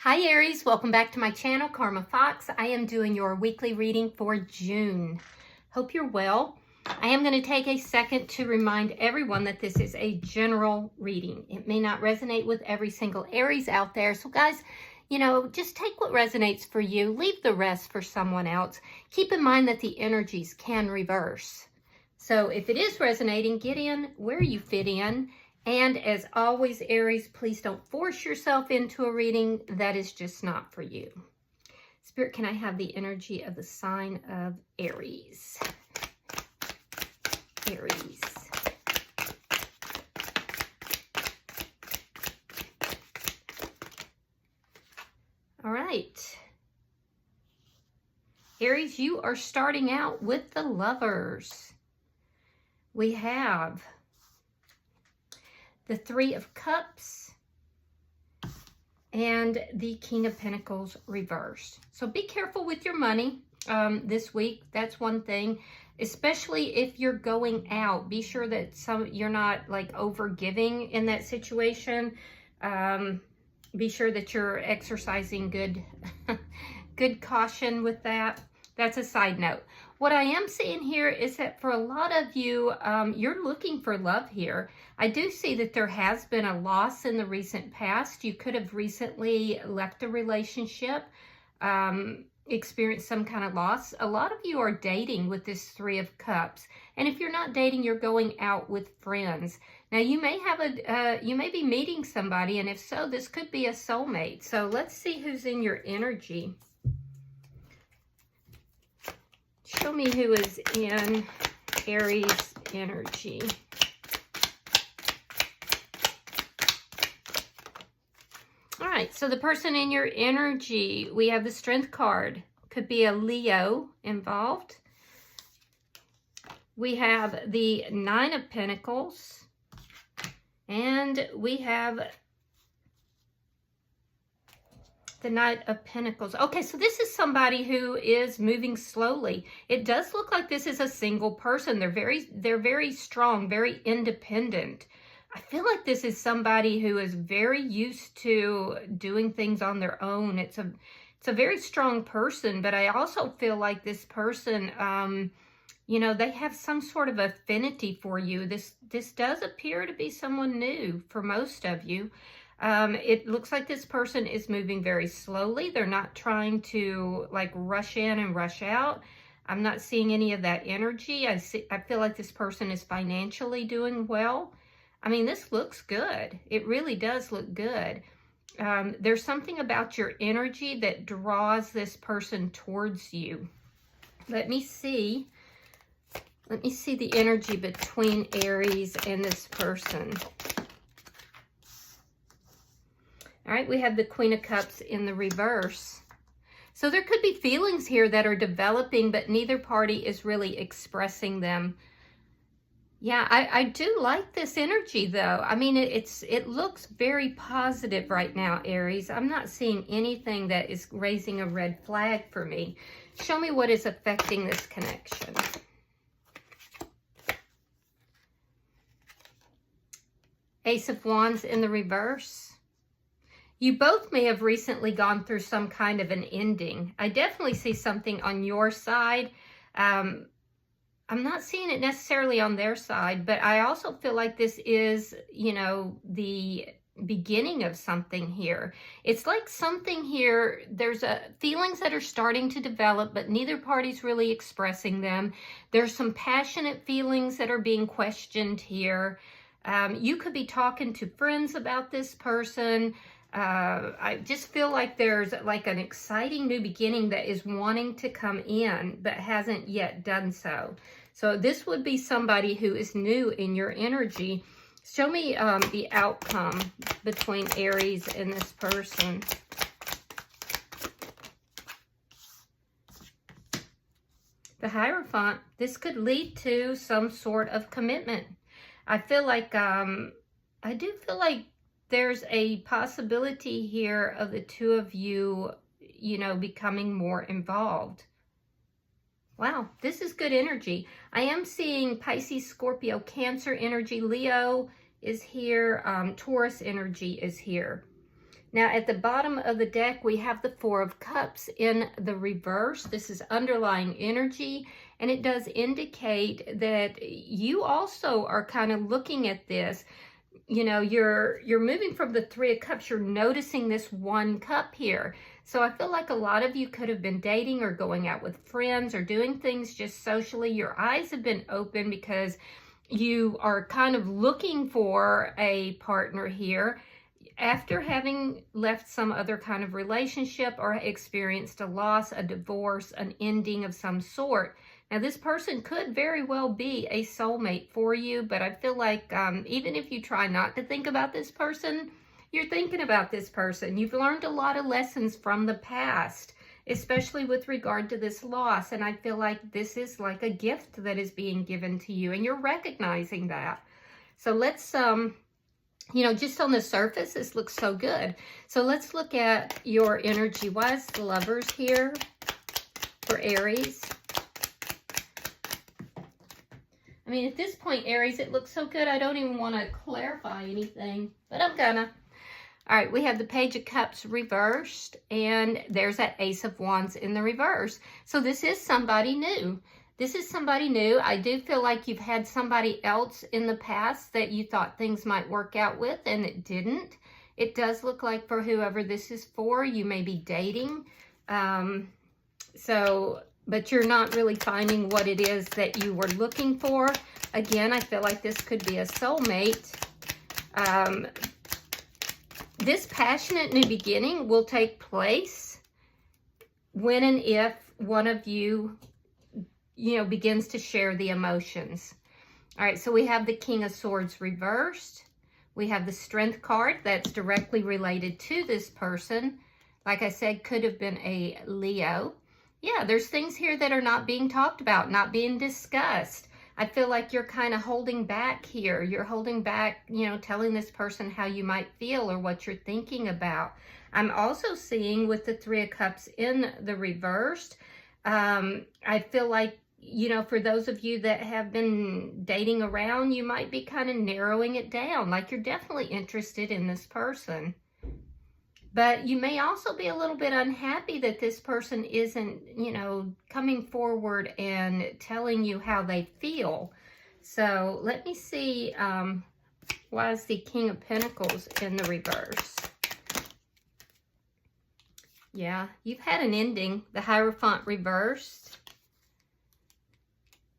Hi Aries, welcome back to my channel, Karma Fox. I am doing your weekly reading for June. Hope you're well. I am going to take a second to remind everyone that this is a general reading. It may not resonate with every single Aries out there. So guys, just take what resonates for you. Leave the rest for someone else. Keep in mind that the energies can reverse. So if it is resonating, get in where you fit in. And as always, Aries, please don't force yourself into a reading that is just not for you. Spirit, can I have the energy of the sign of Aries? Aries. All right. Aries, you are starting out with the Lovers. We have the Three of Cups and the King of Pentacles reversed. So be careful with your money this week. That's one thing, especially if you're going out. Be sure that you're not like over giving in that situation. Be sure that you're exercising good caution with that. That's a side note. What I am seeing here is that for a lot of you, you're looking for love here. I do see that there has been a loss in the recent past. You could have recently left a relationship, experienced some kind of loss. A lot of you are dating with this Three of Cups. And if you're not dating, you're going out with friends. Now, you may have you may be meeting somebody, and if so, this could be a soulmate. So let's see who's in your energy. Show me who is in Aries energy. All right, so the person in your energy, we have the Strength card. Could be a Leo involved. We have the Nine of Pentacles. And we have the Knight of Pentacles. Okay, so this is somebody who is moving slowly. It does look like this is a single person. They're very strong, very independent. I feel like this is somebody who is very used to doing things on their own. It's a very strong person, but I also feel like this person, they have some sort of affinity for you. This does appear to be someone new for most of you. It looks like this person is moving very slowly. They're not trying to like rush in and rush out. I'm not seeing any of that energy. I feel like this person is financially doing well. I mean, this looks good. It really does look good. There's something about your energy that draws this person towards you. Let me see the energy between Aries and this person. All right, we have the Queen of Cups in the reverse. So there could be feelings here that are developing, but neither party is really expressing them. Yeah, I do like this energy, though. I mean, it looks very positive right now, Aries. I'm not seeing anything that is raising a red flag for me. Show me what is affecting this connection. Ace of Wands in the reverse. You both may have recently gone through some kind of an ending. I definitely see something on your side. I'm not seeing it necessarily on their side, but I also feel like this is, the beginning of something here. It's like something here, there's feelings that are starting to develop, but neither party's really expressing them. There's some passionate feelings that are being questioned here. You could be talking to friends about this person. I just feel like there's like an exciting new beginning that is wanting to come in, but hasn't yet done so. So this would be somebody who is new in your energy. Show me the outcome between Aries and this person. The Hierophant, this could lead to some sort of commitment. I feel like, I do feel like there's a possibility here of the two of you, becoming more involved. Wow, this is good energy. I am seeing Pisces, Scorpio, Cancer energy. Leo is here. Taurus energy is here. Now, at the bottom of the deck, we have the Four of Cups in the reverse. This is underlying energy, and it does indicate that you also are kind of looking at this. You know, you're moving from the Three of Cups. You're noticing this one cup here. So I feel like a lot of you could have been dating or going out with friends or doing things just socially. Your eyes have been open because you are kind of looking for a partner here after having left some other kind of relationship or experienced a loss, a divorce, an ending of some sort. Now, this person could very well be a soulmate for you, but I feel like even if you try not to think about this person, you're thinking about this person. You've learned a lot of lessons from the past, especially with regard to this loss, and I feel like this is like a gift that is being given to you, and you're recognizing that. So let's you know, just on the surface, this looks so good. So let's look at your energy. Why is the Lovers here for Aries? I mean, at this point, Aries, it looks so good, I don't even want to clarify anything, but I'm gonna. All right, we have the Page of Cups reversed, and there's that Ace of Wands in the reverse. So this is somebody new. This is somebody new. I do feel like you've had somebody else in the past that you thought things might work out with, and it didn't. It does look like for whoever this is for, you may be dating. But you're not really finding what it is that you were looking for. Again, I feel like this could be a soulmate. This passionate new beginning will take place when and if one of you, you know, begins to share the emotions. All right, so we have the King of Swords reversed. We have the Strength card that's directly related to this person. Like I said, could have been a Leo. Yeah, there's things here that are not being talked about, not being discussed. I feel like you're kind of holding back here. You're holding back, you know, telling this person how you might feel or what you're thinking about. I'm also seeing with the Three of Cups in the reversed, I feel like, you know, for those of you that have been dating around, you might be kind of narrowing it down. Like you're definitely interested in this person. But you may also be a little bit unhappy that this person isn't, you know, coming forward and telling you how they feel. So let me see, why is the King of Pentacles in the reverse? Yeah, you've had an ending. The Hierophant reversed.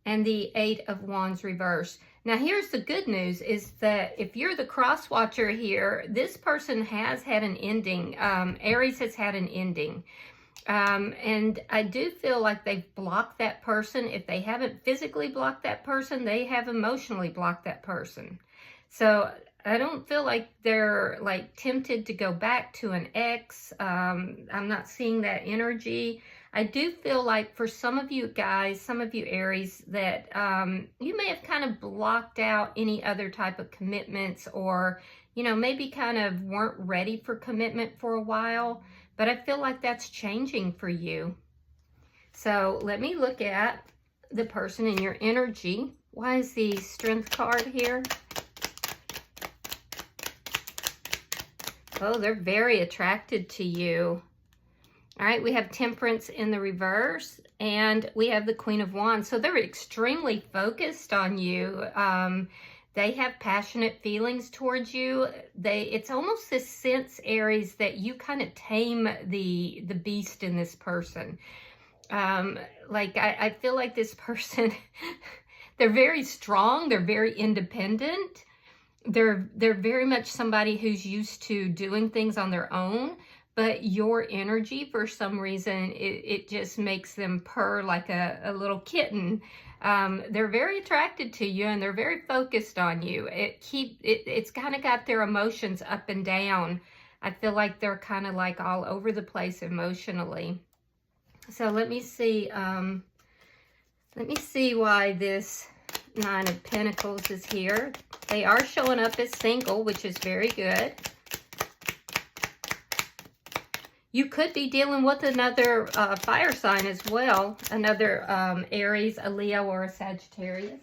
And the Eight of Wands reversed. Now, here's the good news is that if you're the cross watcher here, this person has had an ending. Aries has had an ending. And I do feel like they've blocked that person. If they haven't physically blocked that person, they have emotionally blocked that person. So I don't feel like they're like tempted to go back to an ex. I'm not seeing that energy. I do feel like for some of you guys, some of you Aries, that you may have kind of blocked out any other type of commitments, or, you know, maybe kind of weren't ready for commitment for a while, but I feel like that's changing for you. So let me look at the person in your energy. Why is the Strength card here? Oh, they're very attracted to you. All right, we have Temperance in the reverse, and we have the Queen of Wands. So they're extremely focused on you. They have passionate feelings towards you. It's almost this sense, Aries, that you kind of tame the beast in this person. Like I feel like this person, they're very strong. They're very independent. They're very much somebody who's used to doing things on their own. But your energy, for some reason, it just makes them purr like a little kitten. They're very attracted to you, and they're very focused on you. It's kind of got their emotions up and down. I feel like they're kind of like all over the place emotionally. So let me see why this Nine of Pentacles is here. They are showing up as single, which is very good. You could be dealing with another fire sign as well. Another Aries, a Leo, or a Sagittarius.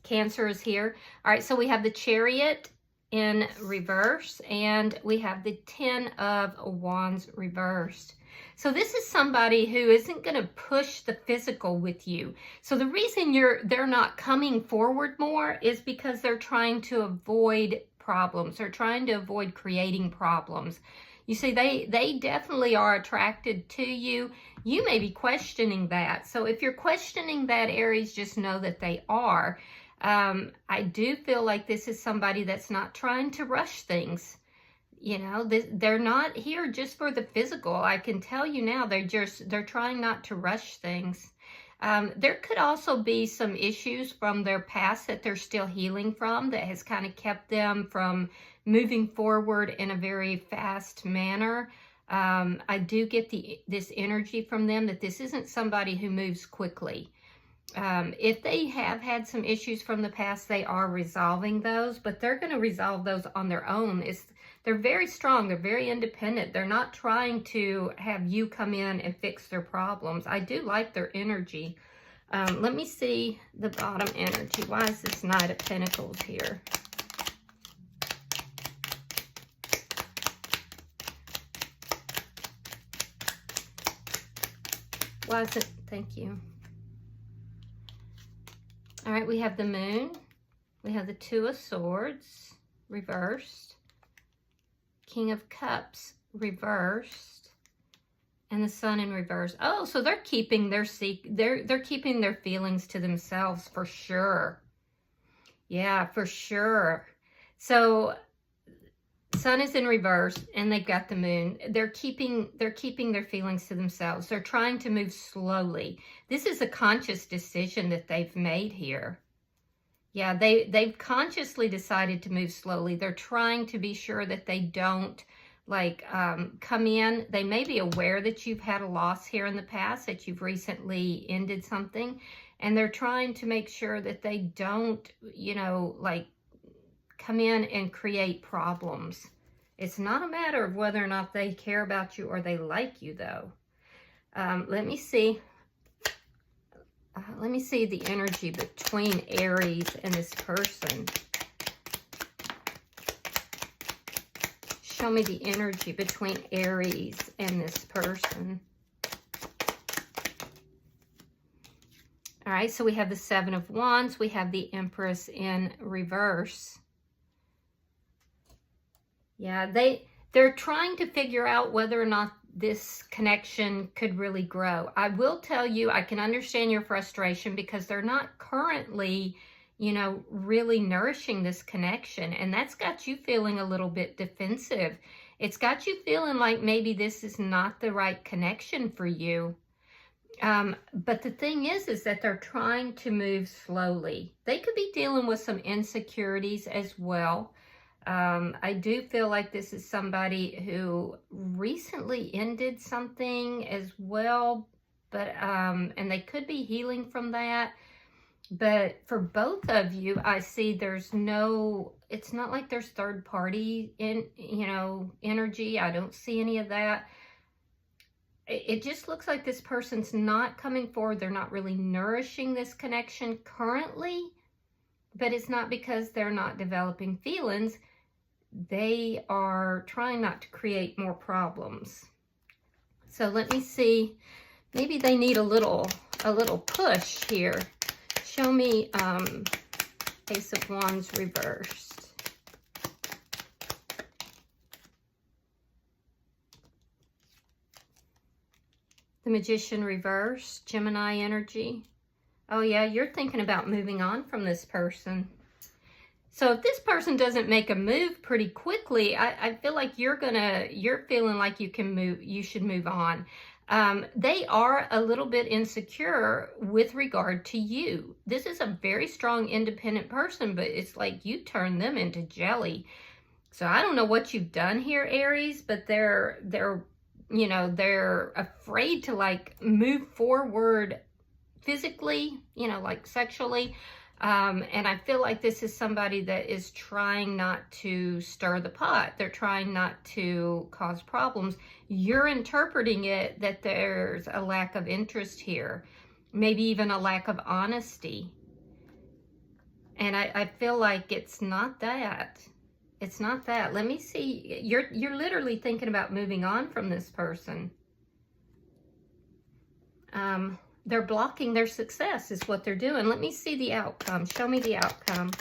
Cancer is here. All right, so we have the Chariot in reverse, and we have the 10 of Wands reversed. So this is somebody who isn't going to push the physical with you. So the reason they're not coming forward more is because they're trying to avoid problems. They're trying to avoid creating problems. You see, they definitely are attracted to you. You may be questioning that. So if you're questioning that, Aries, just know that they are. I do feel like this is somebody that's not trying to rush things. You know, they're not here just for the physical. I can tell you now, they're trying not to rush things. There could also be some issues from their past that they're still healing from, that has kind of kept them from moving forward in a very fast manner. I do get this energy from them that this isn't somebody who moves quickly. If they have had some issues from the past, they are resolving those, but they're going to resolve those on their own. They're very strong. They're very independent. They're not trying to have you come in and fix their problems. I do like their energy. Let me see the bottom energy. Why is this Knight of Pentacles here? Why is it? Thank you. All right, we have the Moon. We have the Two of Swords reversed. King of Cups reversed. And the Sun in reverse. Oh, so they're keeping they're keeping their feelings to themselves for sure. Yeah, for sure. So Sun is in reverse and they've got the Moon. They're keeping their feelings to themselves. They're trying to move slowly. This is a conscious decision that they've made here. Yeah, they've consciously decided to move slowly. They're trying to be sure that they don't come in. They may be aware that you've had a loss here in the past, that you've recently ended something, and they're trying to make sure that they don't, come in and create problems. It's not a matter of whether or not they care about you or they like you, though. Let me see. Let me see the energy between Aries and this person. Show me the energy between Aries and this person. All right, so we have the Seven of Wands. We have the Empress in reverse. Yeah, they're trying to figure out whether or not this connection could really grow. I will tell you, I can understand your frustration because they're not currently, really nourishing this connection. And that's got you feeling a little bit defensive. It's got you feeling like maybe this is not the right connection for you. But the thing is that they're trying to move slowly. They could be dealing with some insecurities as well. I do feel like this is somebody who recently ended something as well, but and they could be healing from that. But for both of you, I see it's not like there's third party energy. I don't see any of that. It just looks like this person's not coming forward. They're not really nourishing this connection currently, but it's not because they're not developing feelings. They are trying not to create more problems. So let me see. Maybe they need a little push here. Show me Ace of Wands reversed. The Magician reversed. Gemini energy. Oh yeah, you're thinking about moving on from this person. So if this person doesn't make a move pretty quickly, I feel like you're feeling like you should move on. They are a little bit insecure with regard to you. This is a very strong, independent person, but it's like you turn them into jelly. So I don't know what you've done here, Aries, but they're afraid to move forward physically, sexually. And I feel like this is somebody that is trying not to stir the pot. They're trying not to cause problems. You're interpreting it that there's a lack of interest here, maybe even a lack of honesty. And I feel like it's not that. It's not that. Let me see. You're literally thinking about moving on from this person. They're blocking their success is what they're doing. Let me see the outcome. Show me the outcome.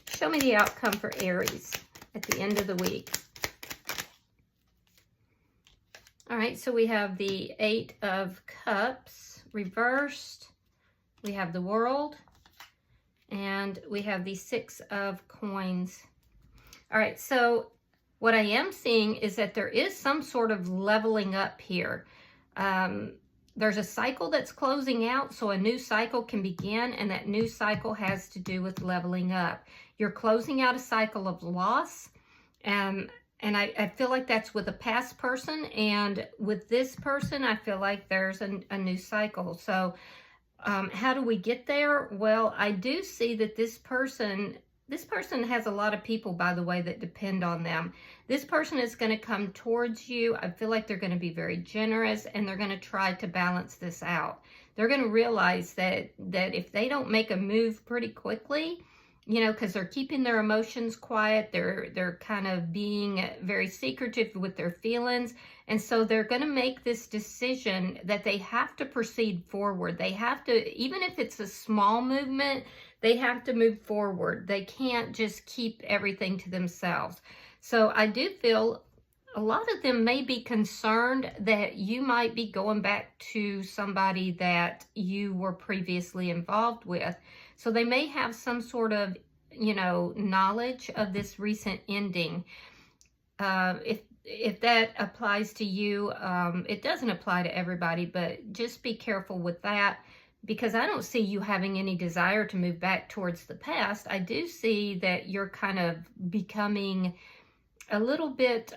Show me the outcome for Aries at the end of the week. All right, so we have the 8 of Cups reversed. We have the World. And we have the 6 of Coins. All right, so what I am seeing is that there is some sort of leveling up here. There's a cycle that's closing out, so a new cycle can begin, and that new cycle has to do with leveling up. You're closing out a cycle of loss, and I feel like that's with a past person, and with this person, I feel like there's a new cycle. So how do we get there? Well, I do see that this person has a lot of people, by the way, that depend on them. This person is going to come towards you. I feel like they're going to be very generous, and they're going to try to balance this out. They're going to realize that if they don't make a move pretty quickly, you know, because they're keeping their emotions quiet, they're kind of being very secretive with their feelings, and so they're going to make this decision that they have to proceed forward. They have to, even if it's a small movement, they have to move forward. They can't just keep everything to themselves. So I do feel a lot of them may be concerned that you might be going back to somebody that you were previously involved with. So they may have some sort of, you know, knowledge of this recent ending. If that applies to you, it doesn't apply to everybody, but just be careful with that, because I don't see you having any desire to move back towards the past. I do see that you're kind of becoming a little bit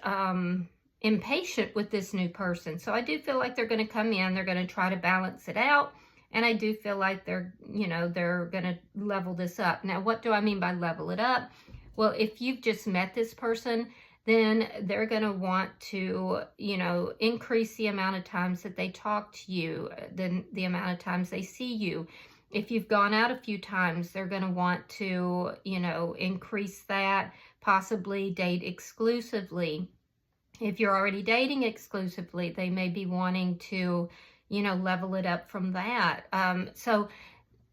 impatient with this new person. So I do feel like they're going to come in, they're going to try to balance it out. And I do feel like they're going to level this up. Now, what do I mean by level it up? Well, if you've just met this person, then they're going to want to, you know, increase the amount of times that they talk to you, the amount of times they see you. If you've gone out a few times, they're going to want to, you know, increase that, possibly date exclusively. If you're already dating exclusively, they may be wanting to, you know, level it up from that. So,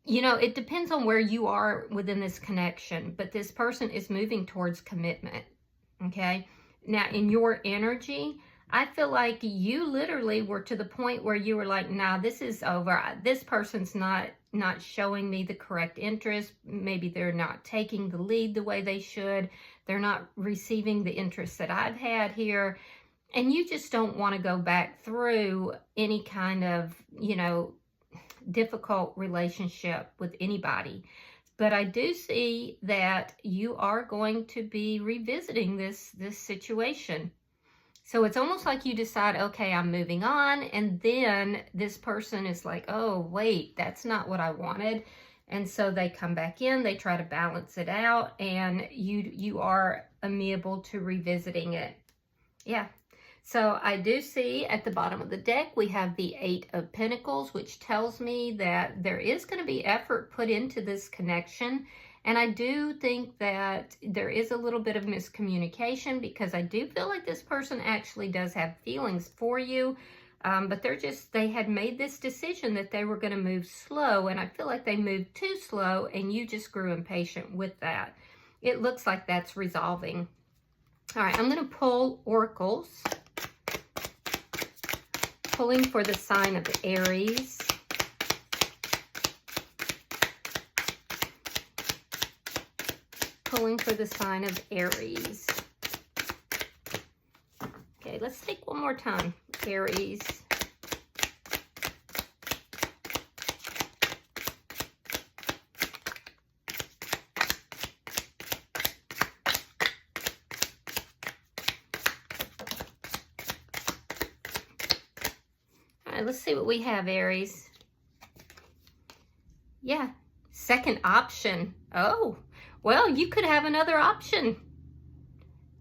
you know, it depends on where you are within this connection, but this person is moving towards commitment, okay? Now, in your energy, I feel like you literally were to the point where you were like, nah, this is over. This person's not showing me the correct interest. Maybe they're not taking the lead the way they should. They're not receiving the interest that I've had here. And you just don't want to go back through any kind of, you know, difficult relationship with anybody. But I do see that you are going to be revisiting this situation. So it's almost like you decide, okay, I'm moving on. And then this person is like, oh, wait, that's not what I wanted. And so they come back in, they try to balance it out, and you are amenable to revisiting it. Yeah. So I do see at the bottom of the deck, we have the 8 of Pentacles, which tells me that there is going to be effort put into this connection. And I do think that there is a little bit of miscommunication, because I do feel like this person actually does have feelings for you. But they had made this decision that they were going to move slow. And I feel like they moved too slow, and you just grew impatient with that. It looks like that's resolving. All right, I'm going to pull oracles. Pulling for the sign of Aries. Pulling for the sign of Aries. Okay, let's take one more time. Aries. Let's see what we have, Aries. Yeah, second option. Oh, well, you could have another option.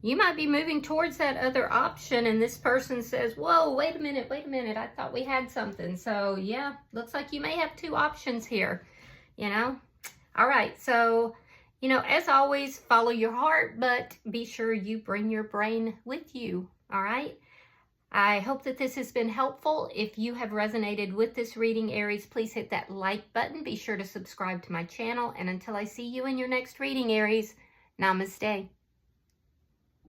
You might be moving towards that other option, and this person says, whoa, wait a minute, I thought we had something. So, yeah, looks like you may have 2 options here. you know? All right, so, as always, follow your heart, but be sure you bring your brain with you, all right? I hope that this has been helpful. If you have resonated with this reading, Aries, please hit that like button. Be sure to subscribe to my channel. And until I see you in your next reading, Aries, namaste.